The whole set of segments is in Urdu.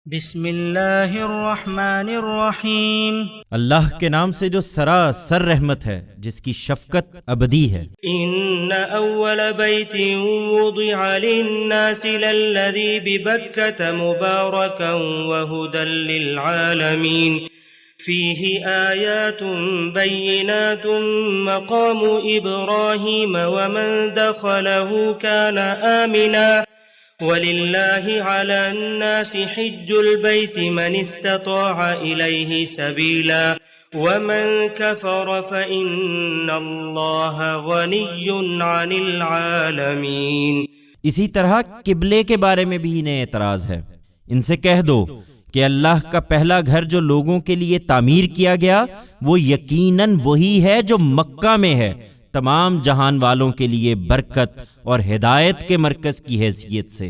بسم اللہ الرحمن الرحیم۔ اللہ کے نام سے جو سراسر رحمت ہے، جس کی شفقت ابدی ہے۔ ان اول بیت وضع للناس للذی ببکۃ مبارکا وہدی للعالمین فیہ آیات بینات مقام ابراہیم ومن دخلہ کان آمنا وَلِلَّهِ عَلَى النَّاسِ حِجُّ الْبَيْتِ مَنِ اسْتَطَاعَ إِلَيْهِ سَبِيلًا وَمَنْ كَفَرَ فَإِنَّ اللَّهَ غَنِيٌّ عَنِ الْعَالَمِينَ۔ اسی طرح قبلے کے بارے میں بھی انہیں اعتراض ہے۔ ان سے کہہ دو کہ اللہ کا پہلا گھر جو لوگوں کے لیے تعمیر کیا گیا وہ یقیناً وہی ہے جو مکہ میں ہے، تمام جہان والوں کے لیے برکت اور ہدایت کے مرکز کی حیثیت سے۔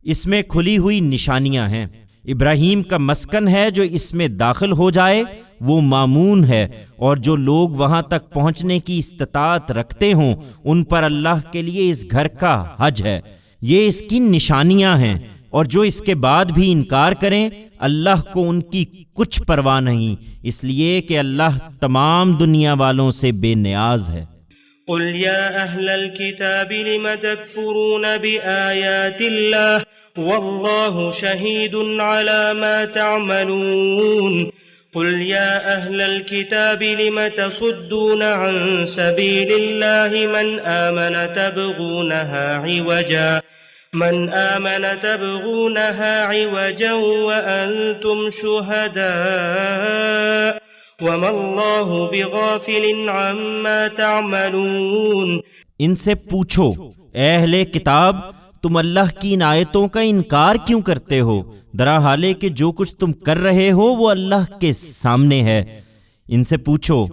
اس میں کھلی ہوئی نشانیاں ہیں۔ ابراہیم کا مسکن ہے، جو اس میں داخل ہو جائے وہ مامون ہے، اور جو لوگ وہاں تک پہنچنے کی استطاعت رکھتے ہوں ان پر اللہ کے لیے اس گھر کا حج ہے۔ یہ اس کی نشانیاں ہیں، اور جو اس کے بعد بھی انکار کریں اللہ کو ان کی کچھ پرواہ نہیں، اس لیے کہ اللہ تمام دنیا والوں سے بے نیاز ہے۔ قل يا أهل الكتاب لم تكفرون بآيات الله والله شهيد على ما تعملون قل يا أهل الكتاب لم تصدون عن سبيل الله من آمن تبغونها عوجا وأنتم شهداء وَمَا اللَّهُ بِغَافِلٍ عَمَّا تَعْمَلُونَ۔ ان سے پوچھو اے اہل کتاب، تم اللہ کی ان آیتوں کا انکار کیوں کرتے ہو، درا حالے کہ جو کچھ تم کر رہے ہو وہ اللہ کے سامنے ہے۔ ان سے پوچھو اے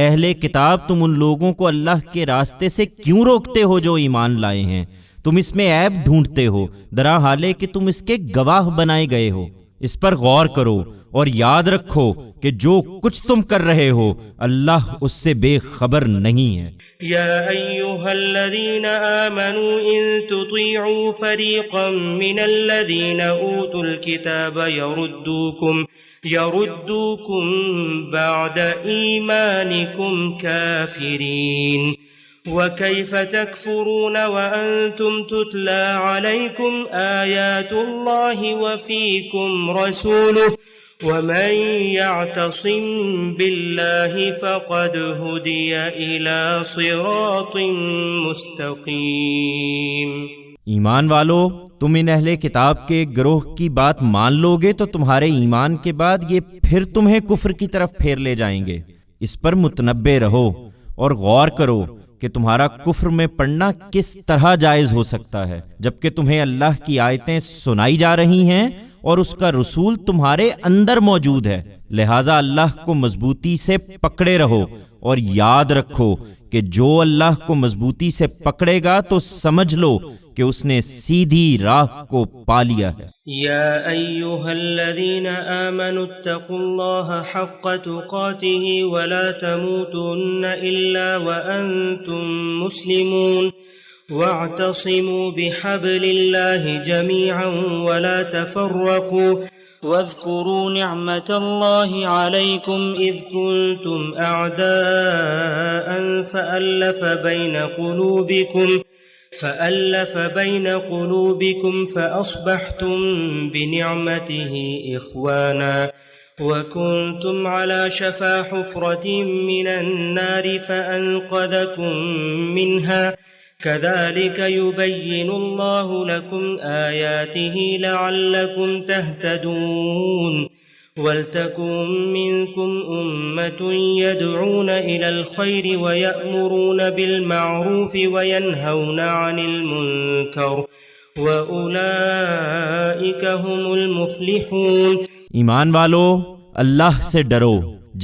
اہل کتاب، تم ان لوگوں کو اللہ کے راستے سے کیوں روکتے ہو جو ایمان لائے ہیں؟ تم اس میں عیب ڈھونڈتے ہو، درا حالے کہ تم اس کے گواہ بنائے گئے ہو۔ اس پر غور کرو اور یاد رکھو کہ جو کچھ تم کر رہے ہو اللہ اس سے بے خبر نہیں ہے۔ یا ایھا الذین آمنوا ان تطیعوا فریقا من الذین اوتوا الکتاب یردوکم بعد ایمانکم کافرین وَكَيْفَ تَكْفُرُونَ وَأَنْتُمْ تُتْلَى عَلَيْكُمْ آيَاتُ اللَّهِ وَفِيكُمْ رَسُولُهُ وَمَنْ يَعْتَصِمْ بِاللَّهِ فَقَدْ هُدِيَ إِلَى صِرَاطٍ مُسْتَقِيمٍ۔ ایمان والو، تم ان اہل کتاب کے گروہ کی بات مان لو گے تو تمہارے ایمان کے بعد یہ پھر تمہیں کفر کی طرف پھیر لے جائیں گے۔ اس پر متنبہ رہو اور غور کرو کہ تمہارا کفر میں پڑنا کس طرح جائز ہو سکتا ہے، جبکہ تمہیں اللہ کی آیتیں سنائی جا رہی ہیں اور اس کا رسول تمہارے اندر موجود ہے۔ لہٰذا اللہ کو مضبوطی سے پکڑے رہو اور یاد رکھو کہ جو اللہ کو مضبوطی سے پکڑے گا تو سمجھ لو کہ اس نے سیدھی راہ کو پا لیا ہے۔ یا ایھا الذین آمنوا اتقوا اللہ حق تقاتہ ولا تموتن الا وانتم مسلمون واعتصموا بحبل اللہ جميعا ولا تفرقوا واذكروا نعمة الله عليكم إذ كنتم أعداء فألف بين قلوبكم فأصبحتم بنعمته إخوانا وكنتم على شفا حفرة من النار فأنقذكم منها كذلك يبين الله لكم آياته لعلكم تهتدون ولتكن منكم أمة يدعون إلى الخير ويأمرون بالمعروف وينهون عن المنكر وأولئك هم المفلحون۔ ایمان والو، اللہ سے ڈرو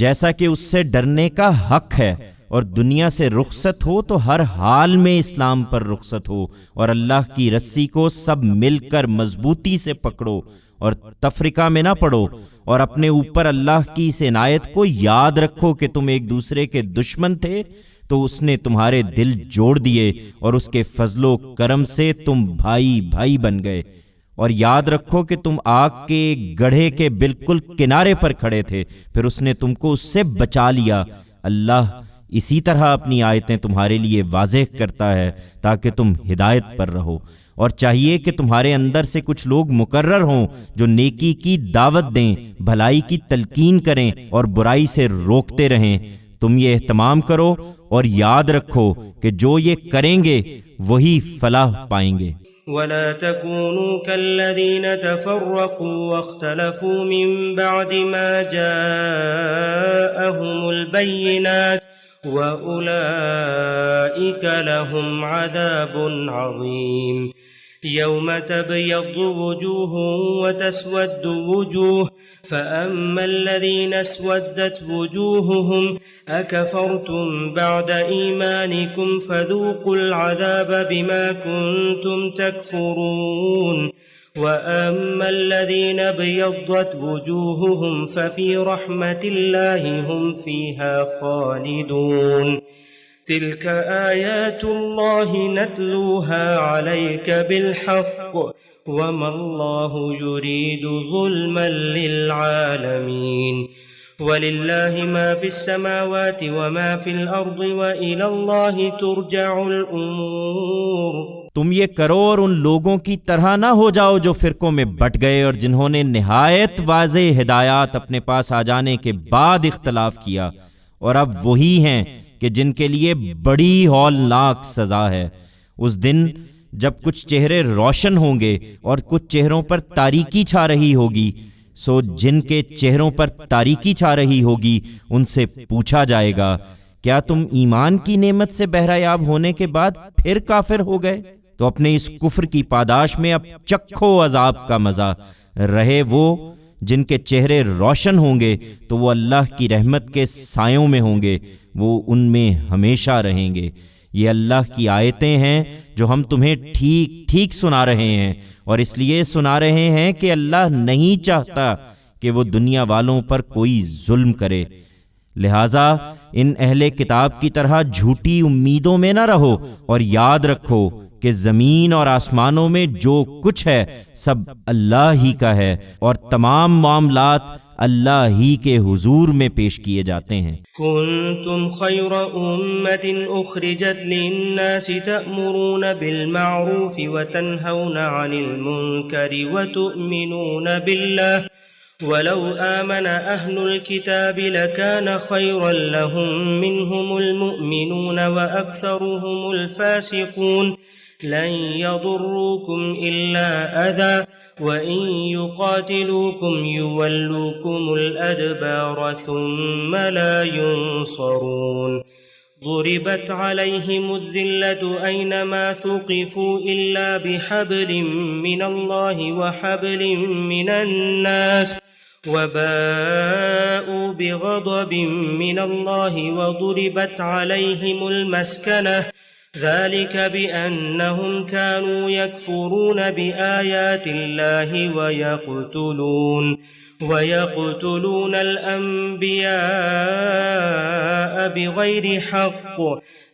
جیسا کہ اس سے ڈرنے کا حق ہے، اور دنیا سے رخصت ہو تو ہر حال میں اسلام پر رخصت ہو، اور اللہ کی رسی کو سب مل کر مضبوطی سے پکڑو اور تفرقہ میں نہ پڑو، اور اپنے اوپر اللہ کی اس عنایت کو یاد رکھو کہ تم ایک دوسرے کے دشمن تھے تو اس نے تمہارے دل جوڑ دیے، اور اس کے فضل و کرم سے تم بھائی بھائی بن گئے، اور یاد رکھو کہ تم آگ کے گڑھے کے بالکل کنارے پر کھڑے تھے، پھر اس نے تم کو اس سے بچا لیا۔ اللہ اسی طرح اپنی آیتیں تمہارے لیے واضح کرتا ہے تاکہ تم ہدایت پر رہو، اور چاہیے کہ تمہارے اندر سے کچھ لوگ مقرر ہوں جو نیکی کی دعوت دیں، بھلائی کی تلقین کریں اور برائی سے روکتے رہیں۔ تم یہ اہتمام کرو اور یاد رکھو کہ جو یہ کریں گے وہی فلاح پائیں گے۔ ولا تكونوا كالذين تفرقوا واختلفوا من بعد ما جاءهم البينات وأولئك لهم عذاب عظيم يوم تبيض وجوه وتسود وجوه فأما الذين اسودت وجوههم أكفرتم بعد إيمانكم فذوقوا العذاب بما كنتم تكفرون وأما الذين ابيضت وجوههم ففي رحمة الله هم فيها خالدون تلك آيات الله نتلوها عليك بالحق وما الله يريد ظلما للعالمين ولله ما في السماوات وما في الأرض وإلى الله ترجع الأمور۔ تم یہ کرو اور ان لوگوں کی طرح نہ ہو جاؤ جو فرقوں میں بٹ گئے اور جنہوں نے نہایت واضح ہدایات اپنے پاس آ جانے کے بعد اختلاف کیا، اور اب وہی ہیں کہ جن کے لیے بڑی ہولناک سزا ہے۔ اس دن جب کچھ چہرے روشن ہوں گے اور کچھ چہروں پر تاریکی چھا رہی ہوگی، سو جن کے چہروں پر تاریکی چھا رہی ہوگی ان سے پوچھا جائے گا کیا تم ایمان کی نعمت سے بہرایاب ہونے کے بعد پھر کافر ہو گئے؟ تو اپنے اس کفر کی پاداش میں اب چکھو عذاب کا مزہ۔ رہے وہ جن کے چہرے روشن ہوں گے تو وہ اللہ کی رحمت کے سایوں میں ہوں گے، وہ ان میں ہمیشہ رہیں گے۔ یہ اللہ کی آیتیں ہیں جو ہم تمہیں ٹھیک ٹھیک سنا رہے ہیں، اور اس لیے سنا رہے ہیں کہ اللہ نہیں چاہتا کہ وہ دنیا والوں پر کوئی ظلم کرے۔ لہٰذا ان اہل کتاب کی طرح جھوٹی امیدوں میں نہ رہو، اور یاد رکھو کہ زمین اور آسمانوں میں جو کچھ ہے سب اللہ ہی کا ہے، اور تمام معاملات اللہ ہی کے حضور میں پیش کیے جاتے ہیں۔ کنتم خیر امت اخرجت للناس تأمرون بالمعروف وتنہون عن المنکر وتؤمنون باللہ ولو آمن أهل الكتاب لكان خيرا لهم منهم المؤمنون وأكثرهم الفاسقون لن يضروكم إلا أذى وإن يقاتلوكم يولوكم الأدبار ثم لا ينصرون ضربت عليهم الذلة أينما ثقفوا إلا بحبل من الله وحبل من الناس وباءوا بغضب من الله وضربت عليهم المسكنة ذلك بأنهم كانوا يكفرون بآيات الله ويقتلون الأنبياء بغير حق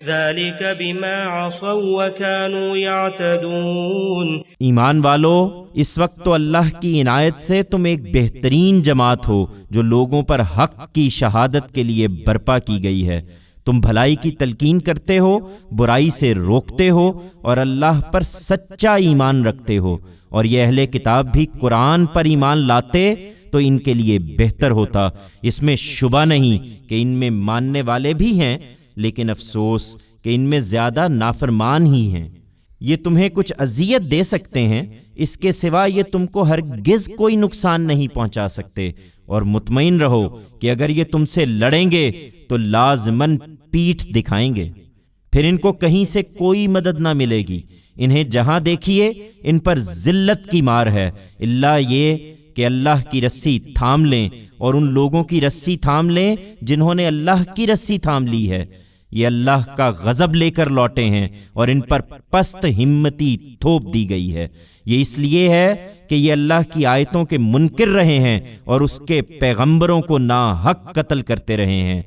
ذلك بما عصوا وكانوا يعتدون۔ ایمان والو، اس وقت تو اللہ کی عنایت سے تم ایک بہترین جماعت ہو جو لوگوں پر حق کی شہادت کے لیے برپا کی گئی ہے۔ تم بھلائی کی تلقین کرتے ہو، برائی سے روکتے ہو، اور اللہ پر سچا ایمان رکھتے ہو، اور یہ اہل کتاب بھی قرآن پر ایمان لاتے تو ان کے لیے بہتر ہوتا۔ اس میں شبہ نہیں کہ ان میں ماننے والے بھی ہیں، لیکن افسوس کہ ان میں زیادہ نافرمان ہی ہیں۔ یہ تمہیں کچھ اذیت دے سکتے ہیں، اس کے سوا یہ تم کو ہرگز کوئی نقصان نہیں پہنچا سکتے، اور مطمئن رہو کہ اگر یہ تم سے لڑیں گے تو لازماً پیٹھ دکھائیں گے، پھر ان کو کہیں سے کوئی مدد نہ ملے گی۔ انہیں جہاں دیکھیے ان پر ذلت کی مار ہے، اللہ یہ کہ اللہ کی رسی تھام لیں، اور ان لوگوں کی رسی تھام لیں جنہوں نے اللہ کی رسی تھام لی ہے۔ یہ اللہ کا غضب لے کر لوٹے ہیں، اور ان پر پست ہمتی تھوپ دی گئی ہے۔ یہ اس لیے ہے کہ یہ اللہ کی آیتوں کے منکر رہے ہیں اور اس کے پیغمبروں کو ناحق قتل کرتے رہے ہیں۔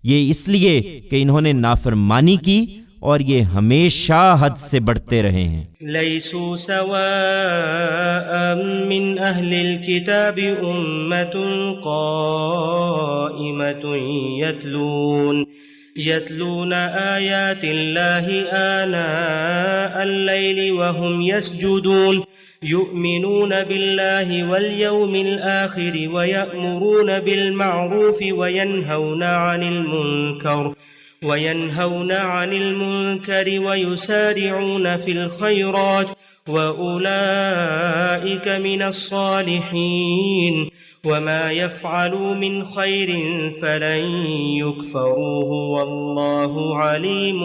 یہ اس لیے کہ انہوں نے نافرمانی کی اور یہ ہمیشہ حد سے بڑھتے رہے ہیں۔ ليسوا سواء من أهل الكتاب أمة قائمة يتلون آيات الله آناء الليل وهم يسجدون يؤمنون بالله واليوم الآخر ويأمرون بالمعروف وينهون عن المنكر ويسارعون في الخيرات وأولئك من الصالحين وما يفعلوا من خير فلن يكفروه والله عليم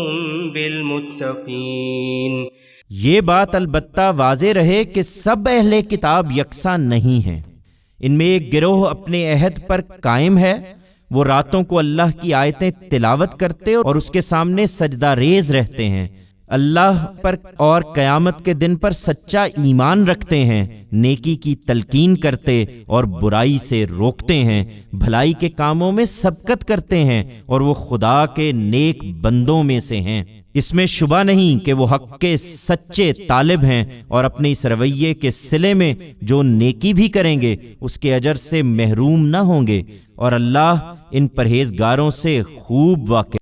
بالمتقين۔ یہ بات البتہ واضح رہے کہ سب اہل کتاب یکساں نہیں ہیں۔ ان میں ایک گروہ اپنے عہد پر قائم ہے، وہ راتوں کو اللہ کی آیتیں تلاوت کرتے اور اس کے سامنے سجدہ ریز رہتے ہیں، اللہ پر اور قیامت کے دن پر سچا ایمان رکھتے ہیں، نیکی کی تلقین کرتے اور برائی سے روکتے ہیں، بھلائی کے کاموں میں سبقت کرتے ہیں اور وہ خدا کے نیک بندوں میں سے ہیں۔ اس میں شبہ نہیں کہ وہ حق کے سچے طالب ہیں اور اپنے اس رویے کے صلے میں جو نیکی بھی کریں گے اس کے اجر سے محروم نہ ہوں گے، اور اللہ ان پرہیزگاروں سے خوب واقف